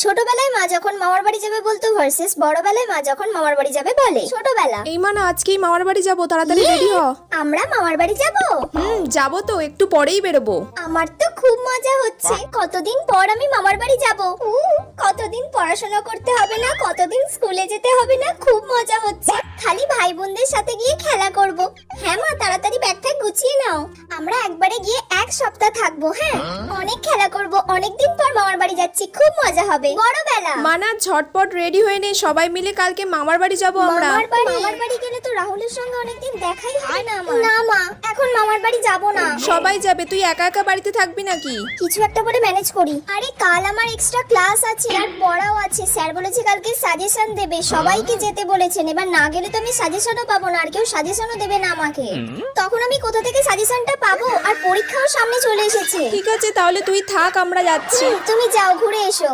ছোটবেলায় মা যখন মামার বাড়ি যাবে বলতো ভার্সেস বড়বেলায় মা যখন মামার বাড়ি যাবে বলে। ছোটবেলা, এই মা না আজকেই মামার বাড়ি যাবো, তাড়াতাড়ি রেডি হ। আমরা মামার বাড়ি যাব। যাবো তো, একটু পরেই বেরোবো। আমার তো খুব মজা হচ্ছে, কতদিন পর আমি মামার বাড়ি যাব। কতদিন পড়াশোনা করতে হবে না, কতদিন স্কুলে যেতে হবে না, খুব মজা হচ্ছে। খালি ভাই বোনদের সাথে গিয়ে খেলা করব। হ্যাঁ মা, তাড়াতাড়ি ব্যাগটা গুছিয়ে নাও। আমরা একবারে গিয়ে এক সপ্তাহ থাকবো। হ্যাঁ, অনেক খেলা করব, অনেকদিন পর মামার বাড়ি যাচ্ছি, খুব মজা হবে। বড়বেলা, মানা ঝটপট রেডি হয়ে নে, সবাই মিলে কালকে মামার বাড়ি যাবো আমরা। মামার বাড়ি গেলে তো রাহুলের সঙ্গে অনেকদিন দেখাই হয় না আমার। না মা, এখন মামার বাড়ি যাব না। সবাই যাবে, তুই একা একা বাড়িতে থাকবি নাকি? কিছু একটা করে ম্যানেজ করি। আরে কাল আমার এক্সট্রা ক্লাস আছে আর পড়াও আছে। স্যার বলেছে কালকে সাজেশন দেবে, সবাইকে যেতে বলেছেন। এবার না গেলে তো আমি সাজেশনও পাবো না, আর কেউ সাজেশনও দেবে না আমাকে। তখন আমি কোথা থেকে সাজেশনটা পাবো? আর পরীক্ষাও সামনে চলে এসেছে। ঠিক আছে, তাহলে তুই থাক, আমরা যাচ্ছি। তুমি যাও, ঘুরে এসো।